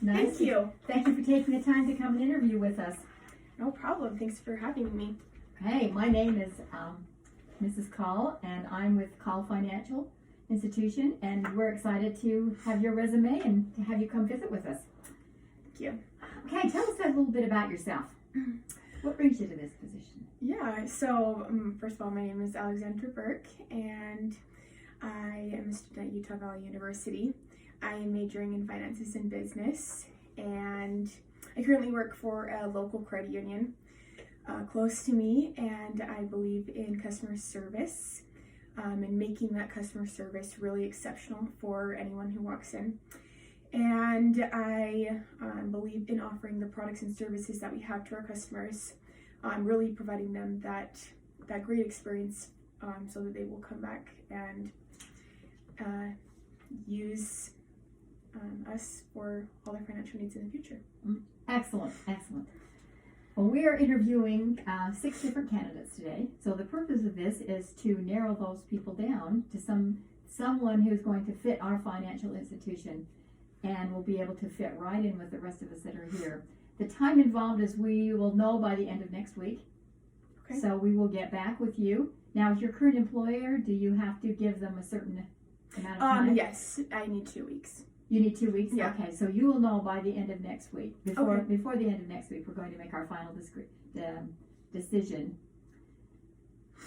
Nice. Thank you. Thank you for taking the time to come and interview with us. No problem. Thanks for having me. Hey, my name is Mrs. Call, and I'm with Call Financial Institution, and we're excited to have your resume and to have you come visit with us. Thank you. Okay, tell us a little bit about yourself. What brings you to this position? Yeah, so first of all, my name is Alexandra Burke, and I am a student at Utah Valley University. I am majoring in finances and business, and I currently work for a local credit union close to me, and I believe in customer service and making that customer service really exceptional for anyone who walks in. And I believe in offering the products and services that we have to our customers, really providing them that great experience so that they will come back and use us for all their financial needs in the future. Excellent, excellent. Well, we are interviewing 6 different candidates today. So the purpose of this is to narrow those people down to someone who's going to fit our financial institution and will be able to fit right in with the rest of us that are here. The time involved is we will know by the end of next week. Okay. So we will get back with you. Now, with your current employer, do you have to give them a certain amount of time? Yes, I need 2 weeks. You need 2 weeks? Yeah. Okay, so you will know by the end of next week. Before Okay. the end of next week, we're going to make our final decision.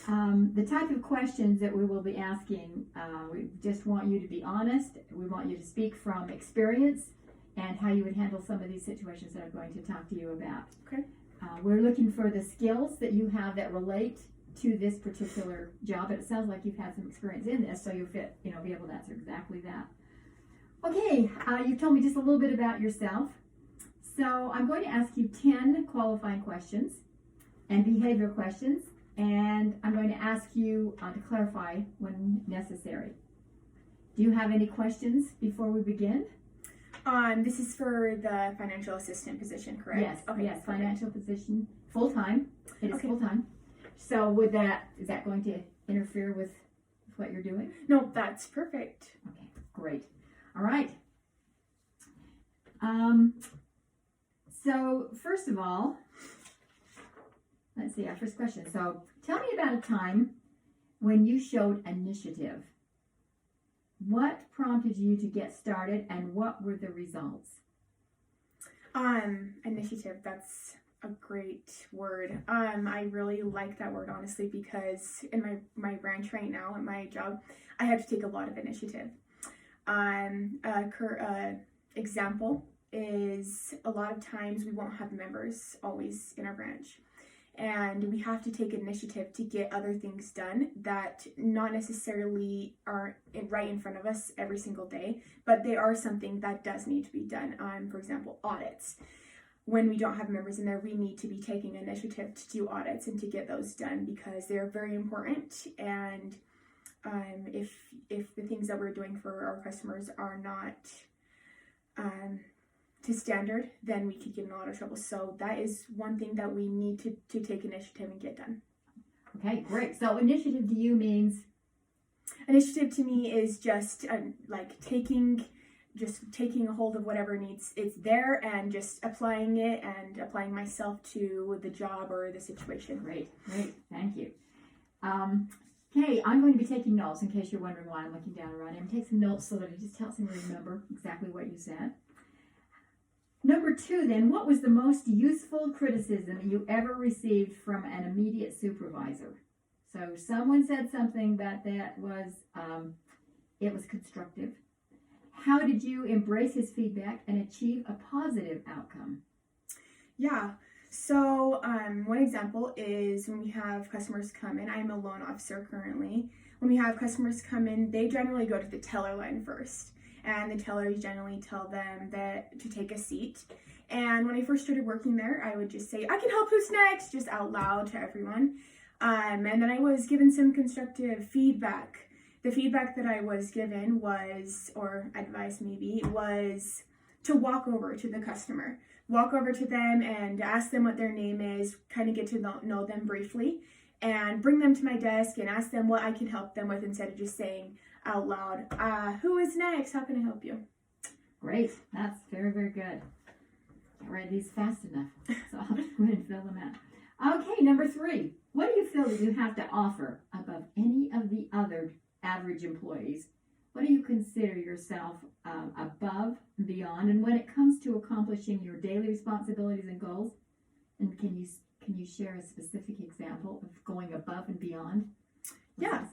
The type of questions that we will be asking, we just want you to be honest. We want you to speak from experience and how you would handle some of these situations that I'm going to talk to you about. Okay. We're looking for the skills that you have that relate to this particular job. And it sounds like you've had some experience in this, so you'll fit, be able to answer exactly that. Okay, you told me just a little bit about yourself. So I'm going to ask you 10 qualifying questions and behavior questions, and I'm going to ask you to clarify when necessary. Do you have any questions before we begin? This is for the financial assistant position, correct? Yes, Okay. yes, financial position, full-time. It is Okay. full-time. So is that going to interfere with what you're doing? No, that's perfect. Okay, great. All right. So first of all, let's see, our first question. So tell me about a time when you showed initiative. What prompted you to get started and what were the results? Initiative, that's a great word. I really like that word, honestly, because in my branch right now, at my job, I have to take a lot of initiative. Example is a lot of times we won't have members always in our branch, and we have to take initiative to get other things done that not necessarily are right in front of us every single day, but they are something that does need to be done. For example, audits. When we don't have members in there, we need to be taking initiative to do audits and to get those done because they're very important. And if the things that we're doing for our customers are not to standard, then we could get in a lot of trouble. So that is one thing that we need to take initiative and get done. Okay, great. So initiative to you means? Initiative to me is just like taking a hold of whatever it's there and just applying it and applying myself to the job or the situation. Great, thank you. Okay, I'm going to be taking notes in case you're wondering why I'm looking down around him. Take some notes so that it just helps me remember exactly what you said. Number 2, then, what was the most useful criticism you ever received from an immediate supervisor? So someone said something that was, it was constructive. How did you embrace his feedback and achieve a positive outcome? Yeah. So one example is when we have customers come in. I'm a loan officer currently. When we have customers come in, they generally go to the teller line first. And the tellers generally tell them that to take a seat. And when I first started working there, I would just say, "I can help, who's next?" just out loud to everyone. And then I was given some constructive feedback. The feedback that I was given was, or advice maybe, was to walk over to the customer. Walk over to them and ask them what their name is, kind of get to know them briefly, and bring them to my desk and ask them what I can help them with instead of just saying out loud, "Who is next? How can I help you?" Great. That's very, very good. Can't write these fast enough, so I'll have to go ahead and fill them out. Okay, number 3. What do you feel that you have to offer above any of the other average employees? What do you consider yourself above and beyond? And when it comes to accomplishing your daily responsibilities and goals, and can you share a specific example of going above and beyond? Yeah.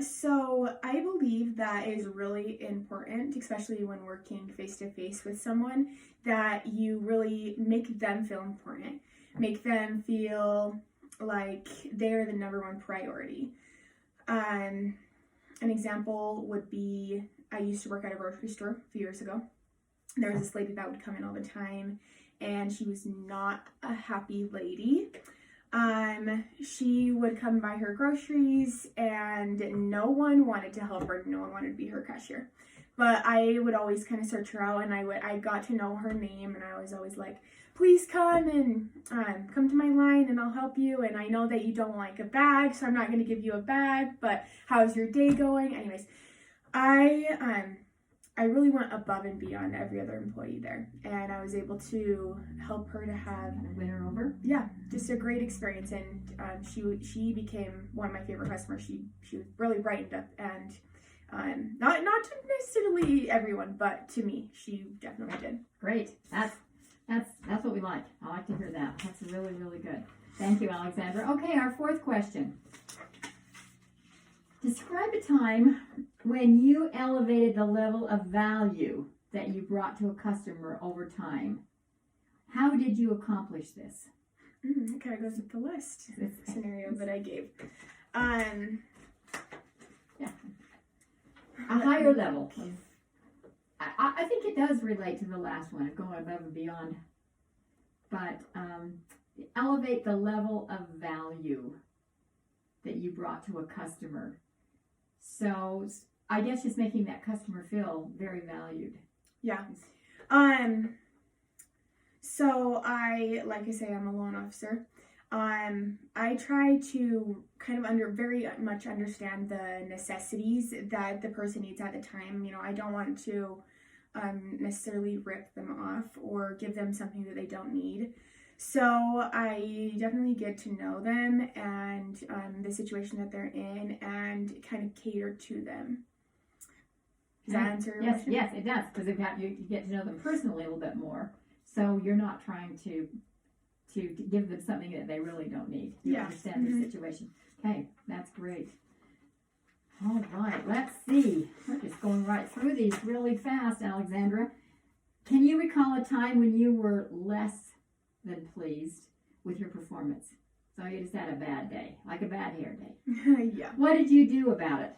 So I believe that is really important, especially when working face to face with someone, that you really make them feel important, make them feel like they're the number one priority. An example would be, I used to work at a grocery store a few years ago. There was this lady that would come in all the time, and she was not a happy lady. She would come buy her groceries, and no one wanted to help her. No one wanted to be her cashier. But I would always kind of search her out, and I got to know her name, and I was always like, please come and come to my line and I'll help you. And I know that you don't like a bag, so I'm not going to give you a bag, but how's your day going? Anyways, I really went above and beyond every other employee there, and I was able to help her to have Win her over? Yeah, just a great experience, and she became one of my favorite customers. She was really brightened up, and not to necessarily everyone, but to me, she definitely did. Great. That's what we like. I like to hear that. That's really, really good. Thank you, Alexandra. Okay, our 4th question. Describe a time when you elevated the level of value that you brought to a customer over time. How did you accomplish this? It kind of goes with the last scenario that I gave. Yeah. A higher level. I think it does relate to the last one, of going above and beyond. But elevate the level of value that you brought to a customer. So I guess just making that customer feel very valued. Yeah. So like I say, I'm a loan officer. I try to kind of very much understand the necessities that the person needs at the time. You know, I don't want to necessarily rip them off or give them something that they don't need. So I definitely get to know them and the situation that they're in and kind of cater to them. Does that answer your question? Yes, it does, because you get to know them personally a little bit more. So you're not trying to give them something that they really don't need. You understand the situation. Okay, that's great. All right, let's see. We're just going right through these really fast, Alexandra. Can you recall a time when you were less than pleased with your performance? So you just had a bad day, like a bad hair day. Yeah. What did you do about it?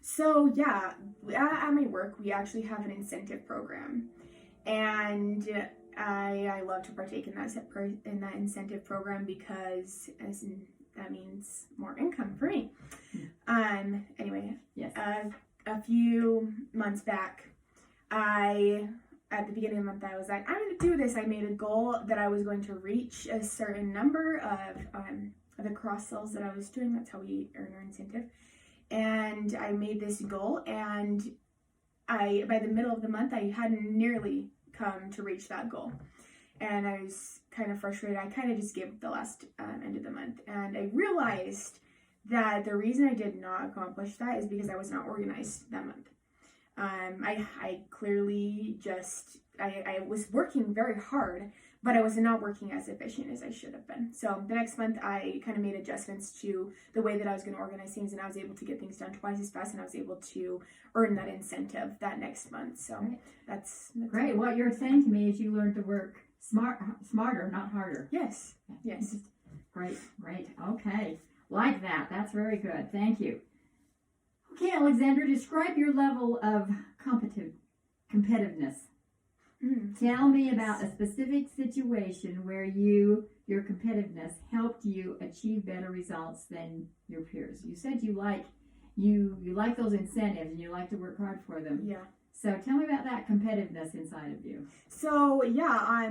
So yeah, at my work, we actually have an incentive program, and I love to partake in that incentive program because that means more income for me. Anyway, yes. A few months back, at the beginning of the month, I was like, I'm going to do this. I made a goal that I was going to reach a certain number of the cross sells that I was doing. That's how we earn our incentive. And I made this goal, and by the middle of the month, I hadn't nearly come to reach that goal. And I was kind of frustrated. I kind of just gave up the last end of the month. And I realized that the reason I did not accomplish that is because I was not organized that month. I clearly I was working very hard, but I was not working as efficient as I should have been. So the next month, I kind of made adjustments to the way that I was going to organize things, and I was able to get things done twice as fast, and I was able to earn that incentive that next month. So that's great. What you're saying to me is you learned to work smarter, not harder. Yes. Yes. Great. Okay. Like that. That's very good. Thank you. Okay, Alexandra, describe your level of competitiveness. Tell me about a specific situation where your competitiveness helped you achieve better results than your peers. You said you like those incentives and you like to work hard for them. Yeah. So tell me about that competitiveness inside of you. So yeah,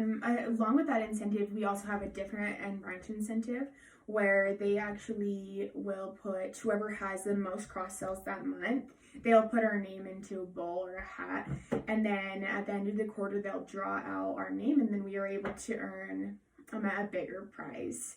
along with that incentive, we also have a different and branch incentive where they actually will put whoever has the most cross sells that month. They'll put our name into a bowl or a hat, and then at the end of the quarter, they'll draw out our name, and then we are able to earn a bigger prize.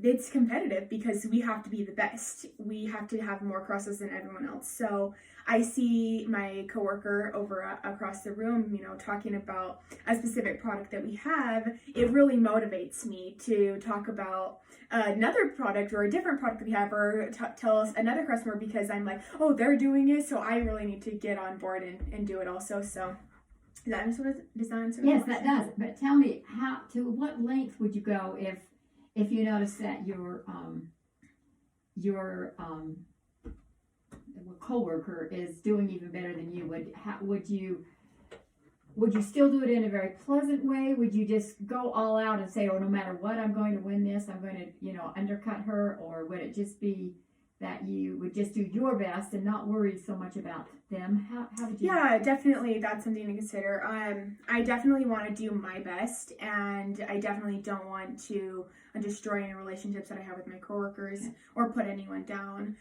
It's competitive because we have to be the best. We have to have more crosses than everyone else. So I see my coworker over across the room, talking about a specific product that we have. It really motivates me to talk about another product or a different product that we have, or tell us another customer, because I'm like, oh, they're doing it, so I really need to get on board and do it also. So does that answer Yes, that does. But tell me, to what length would you go if you notice that your coworker is doing even better than you? Would you still do it in a very pleasant way? Would you just go all out and say, oh, no matter what, I'm going to win this, I'm going to, undercut her? Or would it just be that you would just do your best and not worry so much about them? How would you? Yeah, definitely. That's something to consider. I definitely want to do my best, and I definitely don't want to destroy any relationships that I have with my coworkers or put anyone down.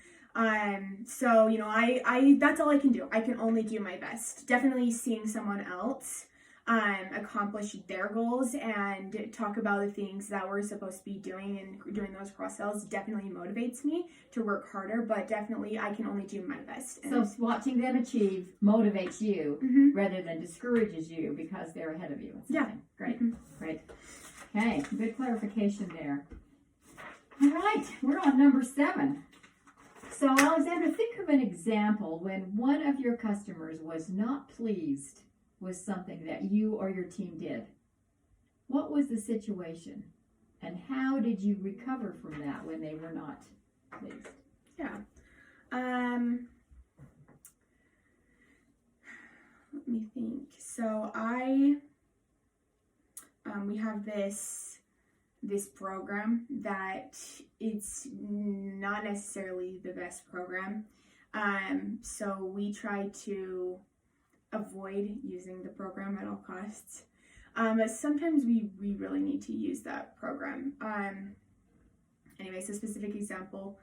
So, I that's all I can do. I can only do my best. Definitely seeing someone else accomplish their goals and talk about the things that we're supposed to be doing and doing those cross sells definitely motivates me to work harder, but definitely I can only do my best. So watching them achieve motivates you rather than discourages you because they're ahead of you. Yeah. Great. Great. Okay, good clarification there. All right, we're on number 7. So Alexandra, think of an example when one of your customers was not pleased with something that you or your team did. What was the situation, and how did you recover from that when they were not pleased? Yeah. Let me think. So we have this program that it's not necessarily the best program. So we try to avoid using the program at all costs. But sometimes we really need to use that program. Anyways, a specific example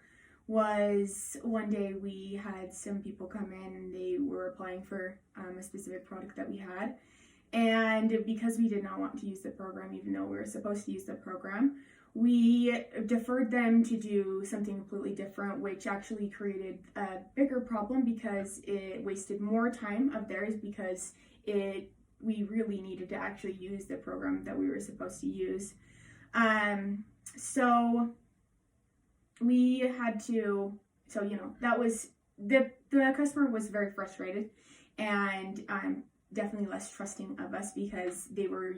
was one day we had some people come in and they were applying for a specific product that we had. And because we did not want to use the program, even though we were supposed to use the program, we deferred them to do something completely different, which actually created a bigger problem because it wasted more time of theirs because we really needed to actually use the program that we were supposed to use. So we had to, that was, the customer was very frustrated and definitely less trusting of us because they were,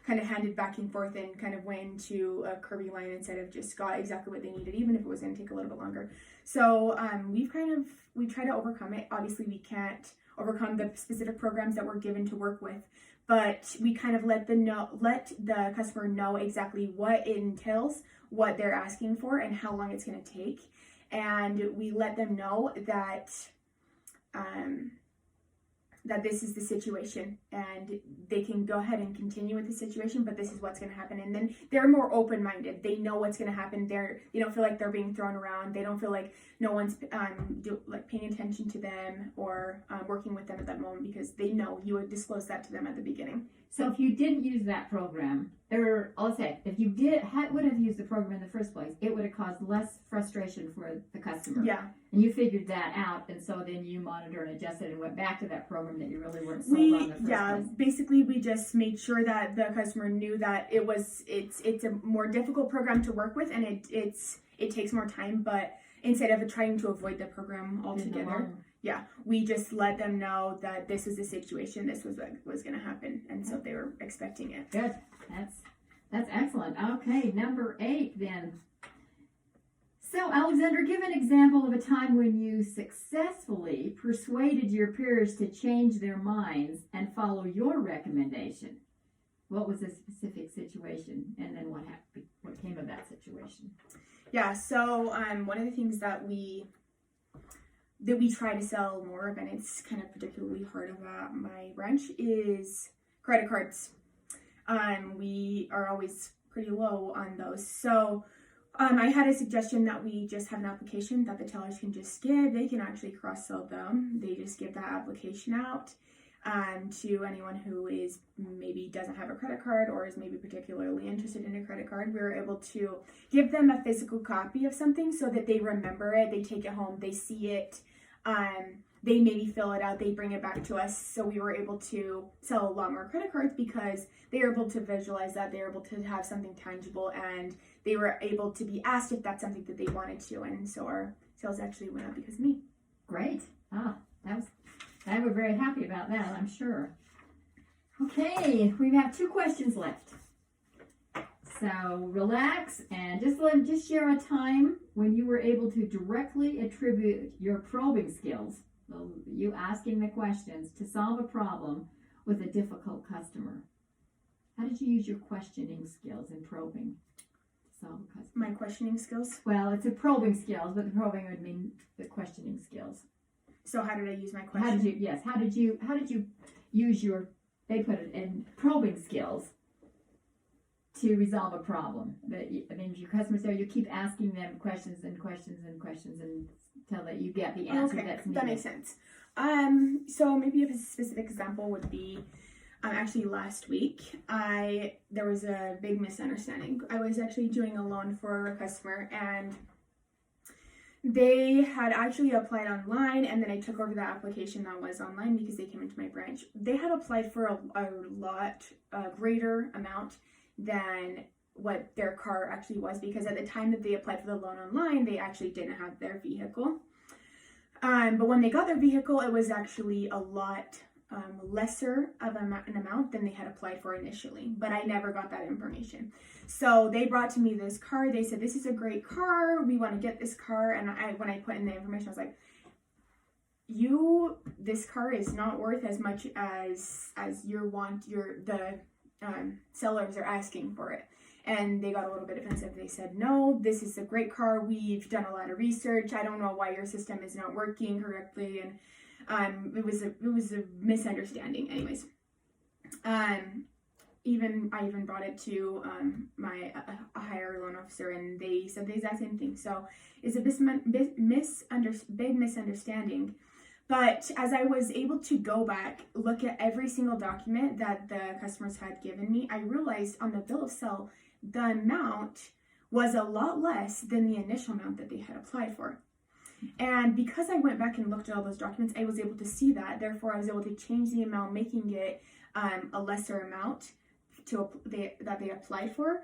kind of handed back and forth and kind of went into a curvy line instead of just got exactly what they needed, even if it was going to take a little bit longer. So we try to overcome it. Obviously, we can't overcome the specific programs that we're given to work with, but we kind of let the customer know exactly what it entails, what they're asking for, and how long it's going to take. And we let them know that that this is the situation and they can go ahead and continue with the situation, but this is what's going to happen. And then they're more open-minded. They know what's going to happen. They don't feel like they're being thrown around. They don't feel like no one's paying attention to them or working with them at that moment because they know you would disclose that to them at the beginning. So if you didn't use that program, or I'll say, if you would have used the program in the first place, it would have caused less frustration for the customer. Yeah. And you figured that out, and so then you monitored and adjusted and went back to that program that you really weren't sold on in the first place. Basically we just made sure that the customer knew that it's a more difficult program to work with and it takes more time, but instead of trying to avoid the program altogether, we just let them know that this was the situation, this was what was going to happen, and so they were expecting it. Good. That's excellent. Okay, number 8 then. So, Alexandra, give an example of a time when you successfully persuaded your peers to change their minds and follow your recommendation. What was the specific situation, and then what came of that situation? Yeah, so one of the things that we try to sell more of, and it's kind of particularly hard at my branch, is credit cards. We are always pretty low on those. So I had a suggestion that we just have an application that the tellers can just give. They can actually cross-sell them. They just give that application out to anyone who is maybe doesn't have a credit card or is maybe particularly interested in a credit card. We were able to give them a physical copy of something so that they remember it, they take it home, they see it, they maybe fill it out, they bring it back to us. So we were able to sell a lot more credit cards because they were able to visualize that, they were able to have something tangible, and they were able to be asked if that's something that they wanted to. And so our sales actually went up because of me. Great. I was very happy about that, I'm sure. Okay, we have 2 questions left. So relax and just share a time when you were able to directly attribute your probing skills, you asking the questions, to solve a problem with a difficult customer. How did you use your questioning skills in probing to solve a customer? My questioning skills? Well, it's a probing skills, but the probing would mean the questioning skills. So how did I use my question? How did you use your, they put it in, probing skills to resolve a problem? If your customers there, you keep asking them questions and questions and questions until that you get the answer that's needed. That makes sense. So maybe a specific example would be, actually last week, there was a big misunderstanding. I was actually doing a loan for a customer, and they had actually applied online, and then I took over the application that was online because they came into my branch. They had applied for a greater amount than what their car actually was, because at the time that they applied for the loan online, they actually didn't have their vehicle. But when they got their vehicle, it was actually a lot lesser of an amount than they had applied for initially, but I never got that information. So they brought to me this car. They said, "This is a great car. We want to get this car." And when I put in the information, I was like, this car is not worth as much as the sellers are asking for it. And they got a little bit offensive. They said, "No, this is a great car. We've done a lot of research. I don't know why your system is not working correctly." And it was a misunderstanding. Anyways, I even brought it to a higher loan officer, and they said the exact same thing. So it's a big misunderstanding. But as I was able to go back, look at every single document that the customers had given me, I realized on the bill of sale, the amount was a lot less than the initial amount that they had applied for. And because I went back and looked at all those documents, I was able to see that. Therefore, I was able to change the amount, making it a lesser amount that they applied for,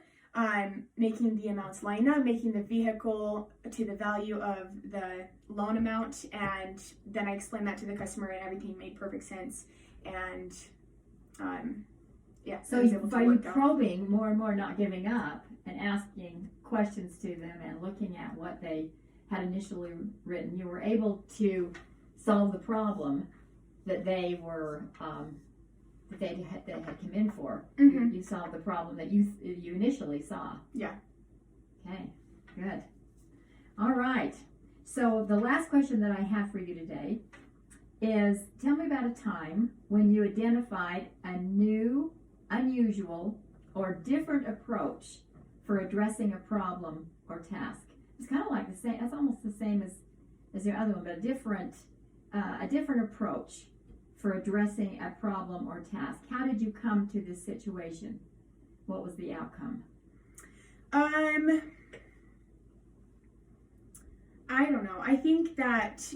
making the amounts line up, making the vehicle to the value of the loan amount. And then I explained that to the customer, and everything made perfect sense. And so by you probing more and more, not giving up, and asking questions to them and looking at what they had initially written, you were able to solve the problem that they were that they had come in for. Mm-hmm. You solved the problem that you initially saw. Yeah. Okay, good. All right. So the last question that I have for you today is, tell me about a time when you identified a new, unusual, or different approach for addressing a problem or task. It's kind of like the same. That's almost the same as your other one, but a different approach for addressing a problem or task. How did you come to this situation? What was the outcome? I don't know. I think that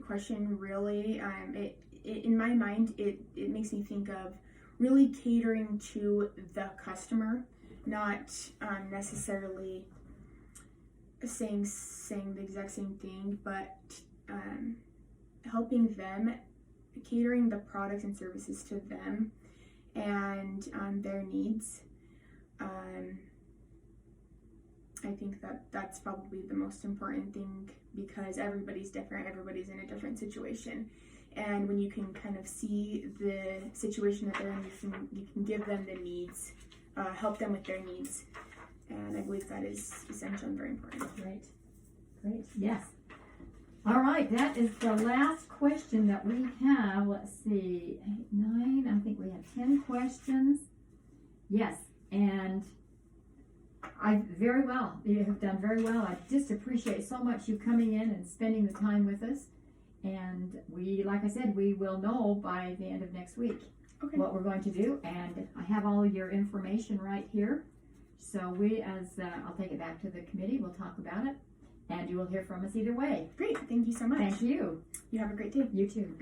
question really, it in my mind, it makes me think of really catering to the customer, not necessarily saying the exact same thing, but helping them, catering the products and services to them and their needs. I think that's probably the most important thing, because everybody's different, everybody's in a different situation, and when you can kind of see the situation that they're in, you can give them the needs, help them with their needs, and I believe that is essential and very important. Great, yes. All right, that is the last question that we have. Let's see, 8, 9, I think we have 10 questions. Yes, and Very well. You have done very well. I just appreciate so much you coming in and spending the time with us. And like I said, we will know by the end of next week what we're going to do. And I have all your information right here. So I'll take it back to the committee. We'll talk about it. And you will hear from us either way. Great. Thank you so much. Thank you. You have a great day. You too.